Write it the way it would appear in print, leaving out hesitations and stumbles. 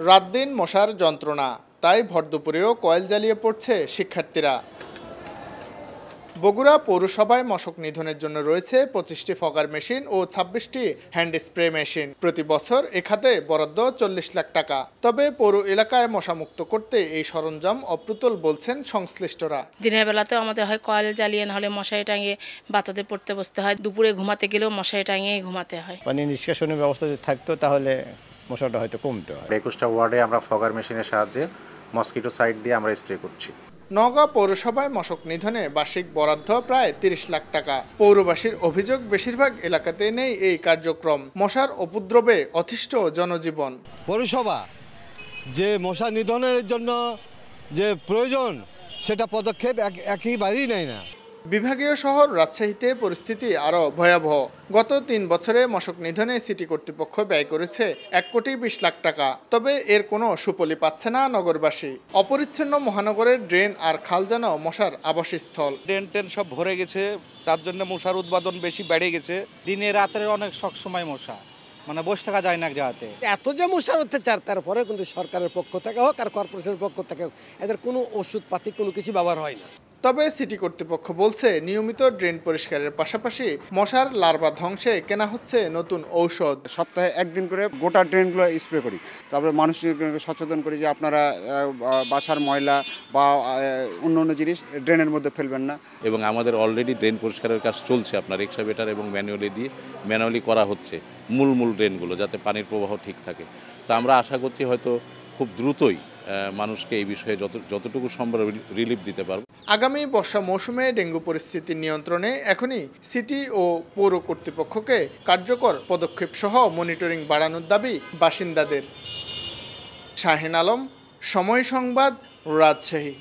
রাত দিন মশার যন্ত্রণা, তাই ভরদুপুরেও কয়েল জ্বালিয়ে পড়ছে শিক্ষার্থীরা। বগুড়া পৌরসভায় মশক নিধনের জন্য রয়েছে 25টি ফগার মেশিন ও 26টি হ্যান্ড স্প্রে মেশিন। প্রতি বছর এ খাতে বরাদ্দ 40 লাখ টাকা। তবে পৌর এলাকায় মশামুক্ত করতে এই সরঞ্জাম অপ্রতুল বলছেন সংশ্লিষ্টরা। দিনের বেলাতেও আমাদের হয় কয়েল জ্বালিয়ে, নাহলে মশারি টাঙিয়ে বাচ্চাদের পড়তে বসতে হয়। দুপুরে ঘুমাতে গেলেও মশারি টাঙিয়ে ঘুমাতে হয়। পানি নিষ্কাশনের ব্যবস্থা যদি থাকতো তাহলে মশাটা হয়তো কমতো। 21টা ওয়ার্ডে আমরা ফগার মেশিনের সাহায্যে মসকিটো সাইট দিয়ে আমরা স্প্রে করছি। নওগাঁ পৌরসভায় মশক নিধনে বার্ষিক বরাদ্দ প্রায় 30 লাখ টাকা। পৌরবাসীর অভিযোগ, বেশিরভাগ এলাকাতে নেই এই কার্যক্রম। মশার উপদ্রবে অতিষ্ঠ জনজীবন। পৌরসভা যে মশা নিধনের জন্য যে প্রয়োজন সেটা পদক্ষেপ একেবারেই নেয় না। বিভাগীয় শহর রাজশাহীতে পরিস্থিতি আরও ভয়াবহ। গত 3 বছরে মশক নিধনে সিটি কর্তৃপক্ষ ব্যয় করেছে 1,20 লাখ টাকা। তবে এর কোনো সুফলই পাচ্ছে না নগরবাসী। অপরিচ্ছন্ন মহানগরের ড্রেন আর খাল যেন মশার আবাসস্থল। ড্রেন সব ভরে গেছে, তার জন্য মশার উৎপাদন বেশি বেড়ে গেছে। দিনে রাতের অনেক সবসময় মশা, মানে বসে থাকা যায় না এক জায়গাতে। এত যে মশার অত্যাচার, তারপরে কিন্তু সরকারের পক্ষ থেকে হোক আর কর্পোরেশনের পক্ষ থেকে হোক, এদের কোনো ওষুধপাতি কোনো কিছু ব্যবহার হয় না। তবে সিটি কর্তৃপক্ষ বলছে, নিয়মিত ড্রেন পরিষ্কারের পাশাপাশি মশার লার্ভা ধ্বংসে কেনা হচ্ছে নতুন ঔষধ। সপ্তাহে একদিন করে গোটা ড্রেনগুলো স্প্রে করি। তারপরে মানুষকে সচেতন করি যে আপনারা বাসার ময়লা বা অন্য জিনিস ড্রেনের মধ্যে ফেলবেন না। এবং আমাদের অলরেডি ড্রেন পরিষ্কারের কাজ চলছে, আপনার এক্সকাভেটর এবং ম্যানুয়ালি করা হচ্ছে মূল ড্রেনগুলো, যাতে পানির প্রবাহ ঠিক থাকে। তো আমরা আশা করছি হয়তো খুব দ্রুতই মানুষকে এই বিষয়ে যতটুকু সম্ভব রিলিফ দিতে পারব। আগামী বর্ষা মৌসুমে ডেঙ্গু পরিস্থিতি নিয়ন্ত্রণে এখনই সিটি ও পৌর কর্তৃপক্ষকে কার্যকর পদক্ষেপ সহ মনিটরিং বাড়ানোর দাবি বাসিন্দাদের। শাহিন আলম, সময় সংবাদ, রাজশাহী।